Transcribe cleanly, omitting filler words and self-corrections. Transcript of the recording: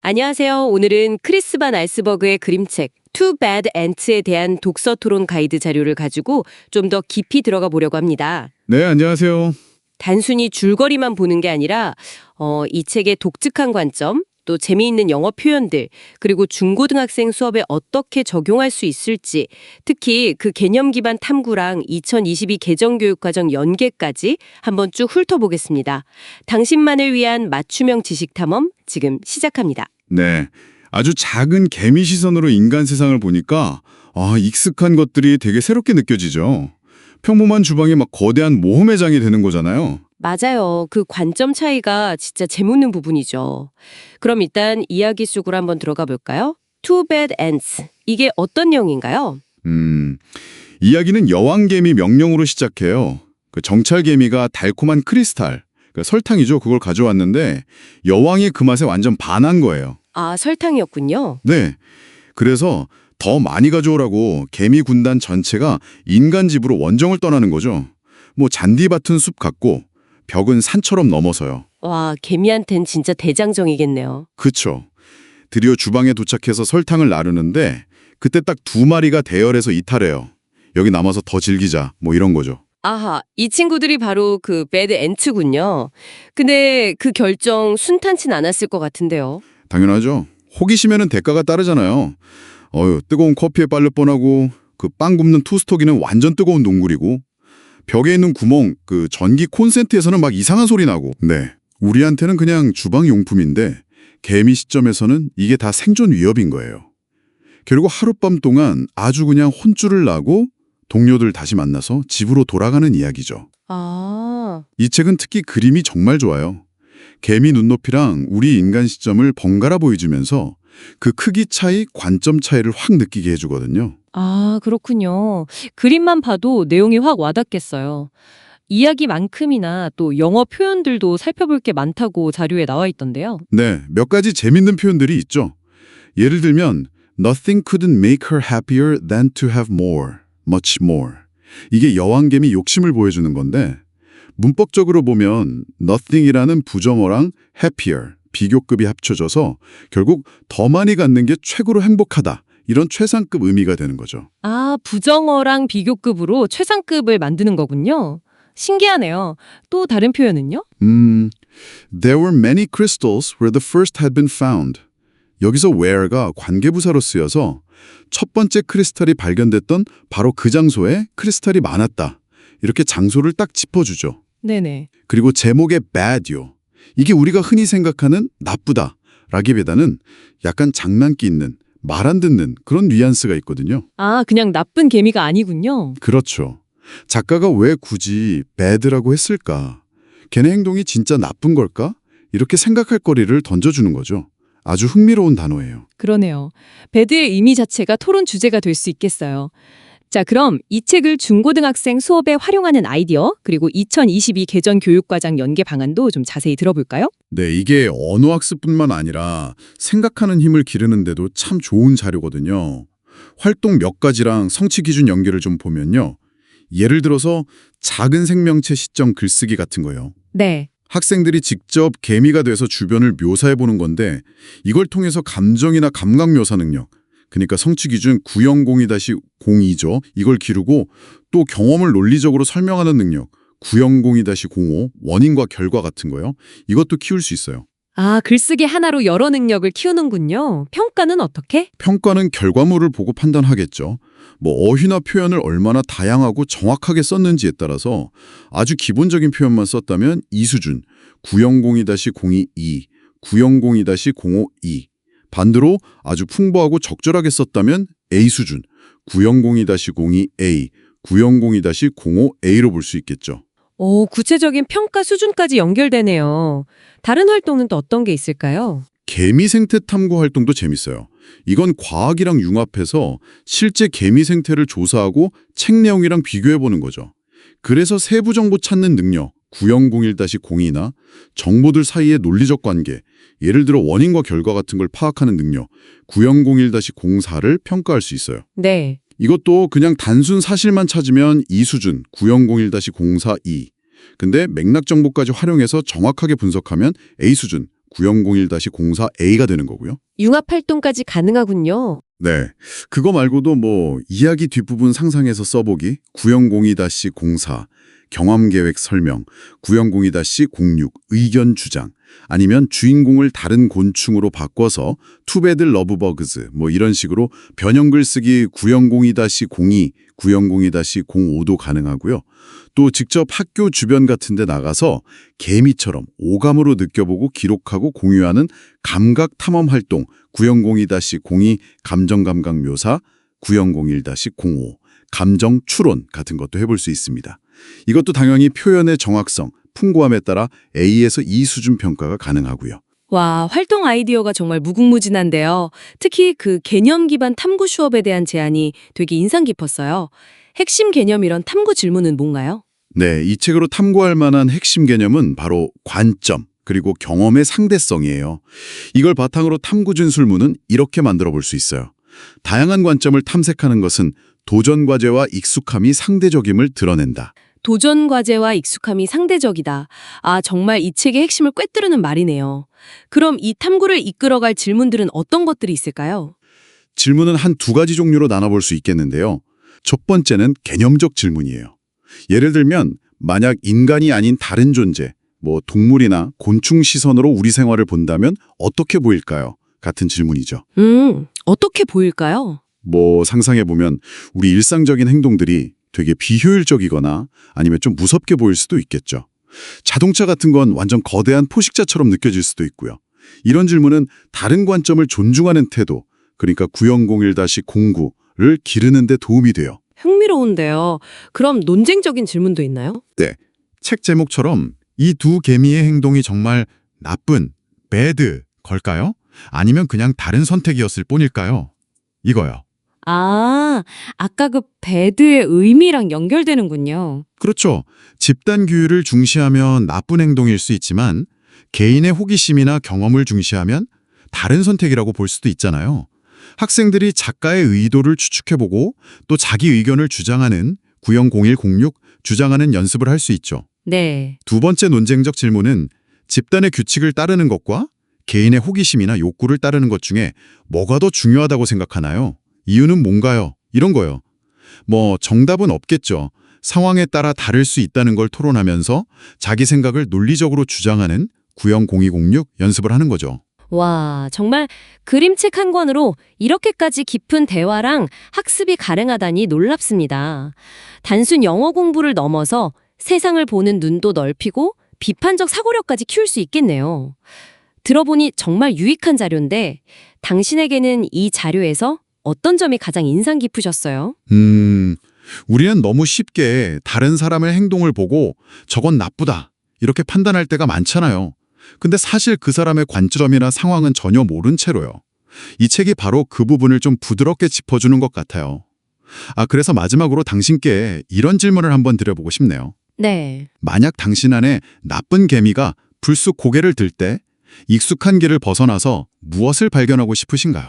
안녕하세요. 오늘은 크리스 반 알스버그의 그림책 Too Bad Ants에 대한 독서 토론 가이드 자료를 가지고 좀 더 깊이 들어가 보려고 합니다. 네, 안녕하세요. 단순히 줄거리만 보는 게 아니라 이 책의 독특한 관점, 또 재미있는 영어 표현들, 그리고 중고등학생 수업에 어떻게 적용할 수 있을지, 특히 그 개념 기반 탐구랑 2022 개정교육과정 연계까지 한번 쭉 훑어보겠습니다. 당신만을 위한 맞춤형 지식 탐험 지금 시작합니다. 네, 아주 작은 개미 시선으로 인간 세상을 보니까 익숙한 것들이 되게 새롭게 느껴지죠. 평범한 주방이 막 거대한 모험회장이 되는 거잖아요. 맞아요. 그 관점 차이가 진짜 재밌는 부분이죠. 그럼 일단 이야기 속으로 한번 들어가 볼까요? Too Bad Ants. 이게 어떤 내용인가요? 이야기는 여왕개미 명령으로 시작해요. 그 정찰개미가 달콤한 크리스탈, 그 설탕이죠. 그걸 가져왔는데 여왕이 그 맛에 완전 반한 거예요. 아, 설탕이었군요. 네, 그래서 더 많이 가져오라고 개미 군단 전체가 인간 집으로 원정을 떠나는 거죠. 뭐 잔디밭은 숲 같고 벽은 산처럼 넘어서요. 와, 개미한텐 진짜 대장정이겠네요. 그쵸. 드디어 주방에 도착해서 설탕을 나르는데 그때 딱 2마리가 대열해서 이탈해요. 여기 남아서 더 즐기자, 뭐 이런 거죠. 아하, 이 친구들이 바로 그 배드 엔트군요. 근데 그 결정 순탄치 않았을 것 같은데요. 당연하죠. 호기심에는 대가가 따르잖아요. 뜨거운 커피에 빨려 뻔하고 그 빵 굽는 토스터기는 완전 뜨거운 동굴이고 벽에 있는 구멍, 그 전기 콘센트에서는 막 이상한 소리 나고. 네, 우리한테는 그냥 주방 용품인데 개미 시점에서는 이게 다 생존 위협인 거예요. 그리고 하룻밤 동안 아주 그냥 혼쭐을 나고 동료들 다시 만나서 집으로 돌아가는 이야기죠. 아, 이 책은 특히 그림이 정말 좋아요. 개미 눈높이랑 우리 인간 시점을 번갈아 보여주면서 그 크기 차이, 관점 차이를 확 느끼게 해주거든요. 아, 그렇군요. 그림만 봐도 내용이 확 와닿겠어요. 이야기만큼이나 또 영어 표현들도 살펴볼 게 많다고 자료에 나와 있던데요. 네, 몇 가지 재밌는 표현들이 있죠. 예를 들면 Nothing couldn't make her happier than to have more, much more. 이게 여왕개미 욕심을 보여주는 건데 문법적으로 보면 nothing이라는 부정어랑 happier, 비교급이 합쳐져서 결국 더 많이 갖는 게 최고로 행복하다. 이런 최상급 의미가 되는 거죠. 아, 부정어랑 비교급으로 최상급을 만드는 거군요. 신기하네요. 또 다른 표현은요? There were many crystals where the first had been found. 여기서 where가 관계부사로 쓰여서 첫 번째 크리스탈이 발견됐던 바로 그 장소에 크리스탈이 많았다. 이렇게 장소를 딱 짚어주죠. 네네. 그리고 제목의 bad요. 이게 우리가 흔히 생각하는 나쁘다 라기보다는 약간 장난기 있는, 말 안 듣는 그런 뉘앙스가 있거든요. 아, 그냥 나쁜 개미가 아니군요. 그렇죠. 작가가 왜 굳이 bad라고 했을까? 걔네 행동이 진짜 나쁜 걸까? 이렇게 생각할 거리를 던져주는 거죠. 아주 흥미로운 단어예요. 그러네요. 배드의 의미 자체가 토론 주제가 될 수 있겠어요. 자, 그럼 이 책을 중고등학생 수업에 활용하는 아이디어, 그리고 2022 개정 교육과정 연계 방안도 좀 자세히 들어볼까요? 네, 이게 언어학습뿐만 아니라 생각하는 힘을 기르는데도 참 좋은 자료거든요. 활동 몇 가지랑 성취 기준 연계를 좀 보면요. 예를 들어서 작은 생명체 시점 글쓰기 같은 거요. 네. 학생들이 직접 개미가 돼서 주변을 묘사해보는 건데 이걸 통해서 감정이나 감각 묘사 능력, 그러니까 성취 기준 900-02죠. 이걸 기르고 또 경험을 논리적으로 설명하는 능력 900-05 원인과 결과 같은 거요. 이것도 키울 수 있어요. 아, 글쓰기 하나로 여러 능력을 키우는군요. 평가는 어떻게? 평가는 결과물을 보고 판단하겠죠. 뭐 어휘나 표현을 얼마나 다양하고 정확하게 썼는지에 따라서 아주 기본적인 표현만 썼다면 E 수준, 900-02, 900-052. 반대로 아주 풍부하고 적절하게 썼다면 A 수준, 900-02A, 900-05A로 볼 수 있겠죠. 오, 구체적인 평가 수준까지 연결되네요. 다른 활동은 또 어떤 게 있을까요? 개미 생태 탐구 활동도 재밌어요. 이건 과학이랑 융합해서 실제 개미 생태를 조사하고 책 내용이랑 비교해보는 거죠. 그래서 세부 정보 찾는 능력, 9001-02나 정보들 사이의 논리적 관계, 예를 들어 원인과 결과 같은 걸 파악하는 능력, 9001-04를 평가할 수 있어요. 네. 이것도 그냥 단순 사실만 찾으면 E 수준, 9001-04E. 근데 맥락 정보까지 활용해서 정확하게 분석하면 A 수준, 9001-04A가 되는 거고요. 융합 활동까지 가능하군요. 네. 그거 말고도 뭐 이야기 뒷부분 상상해서 써보기, 9002-04, 경험계획 설명, 9002-06, 의견 주장, 아니면 주인공을 다른 곤충으로 바꿔서 투베드 러브버그즈 뭐 이런 식으로 변형글 쓰기 9002-02, 9002-05도 가능하고요. 또 직접 학교 주변 같은 데 나가서 개미처럼 오감으로 느껴보고 기록하고 공유하는 감각 탐험 활동 9002-02 감정 감각 묘사, 9001-05 감정 추론 같은 것도 해볼 수 있습니다. 이것도 당연히 표현의 정확성, 풍부함에 따라 A에서 E 수준 평가가 가능하고요. 와, 활동 아이디어가 정말 무궁무진한데요. 특히 그 개념 기반 탐구 수업에 대한 제안이 되게 인상 깊었어요. 핵심 개념 이런 탐구 질문은 뭔가요? 네, 이 책으로 탐구할 만한 핵심 개념은 바로 관점, 그리고 경험의 상대성이에요. 이걸 바탕으로 탐구 진술문은 이렇게 만들어 볼 수 있어요. 다양한 관점을 탐색하는 것은 도전 과제와 익숙함이 상대적임을 드러낸다. 도전 과제와 익숙함이 상대적이다. 아, 정말 이 책의 핵심을 꿰뚫는 말이네요. 그럼 이 탐구를 이끌어갈 질문들은 어떤 것들이 있을까요? 질문은 한 두 가지 종류로 나눠볼 수 있겠는데요. 첫 번째는 개념적 질문이에요. 예를 들면 만약 인간이 아닌 다른 존재, 뭐 동물이나 곤충 시선으로 우리 생활을 본다면 어떻게 보일까요? 같은 질문이죠. 어떻게 보일까요? 뭐 상상해보면 우리 일상적인 행동들이 되게 비효율적이거나 아니면 좀 무섭게 보일 수도 있겠죠. 자동차 같은 건 완전 거대한 포식자처럼 느껴질 수도 있고요. 이런 질문은 다른 관점을 존중하는 태도, 그러니까 9001-09를 기르는 데 도움이 돼요. 흥미로운데요. 그럼 논쟁적인 질문도 있나요? 네, 책 제목처럼 이 두 개미의 행동이 정말 나쁜, bad 걸까요? 아니면 그냥 다른 선택이었을 뿐일까요? 이거요. 아, 아까 그 배드의 의미랑 연결되는군요. 그렇죠. 집단 규율을 중시하면 나쁜 행동일 수 있지만 개인의 호기심이나 경험을 중시하면 다른 선택이라고 볼 수도 있잖아요. 학생들이 작가의 의도를 추측해보고 또 자기 의견을 주장하는 9001-06 주장하는 연습을 할 수 있죠. 네. 두 번째 논쟁적 질문은 집단의 규칙을 따르는 것과 개인의 호기심이나 욕구를 따르는 것 중에 뭐가 더 중요하다고 생각하나요? 이유는 뭔가요? 이런 거요. 뭐 정답은 없겠죠. 상황에 따라 다를 수 있다는 걸 토론하면서 자기 생각을 논리적으로 주장하는 9002-06 연습을 하는 거죠. 와, 정말 그림책 한 권으로 이렇게까지 깊은 대화랑 학습이 가능하다니 놀랍습니다. 단순 영어 공부를 넘어서 세상을 보는 눈도 넓히고 비판적 사고력까지 키울 수 있겠네요. 들어보니 정말 유익한 자료인데 당신에게는 이 자료에서 어떤 점이 가장 인상 깊으셨어요? 우리는 너무 쉽게 다른 사람의 행동을 보고 저건 나쁘다 이렇게 판단할 때가 많잖아요. 근데 사실 그 사람의 관점이나 상황은 전혀 모른 채로요. 이 책이 바로 그 부분을 좀 부드럽게 짚어주는 것 같아요. 그래서 마지막으로 당신께 이런 질문을 한번 드려보고 싶네요. 네. 만약 당신 안에 나쁜 개미가 불쑥 고개를 들 때 익숙한 길을 벗어나서 무엇을 발견하고 싶으신가요?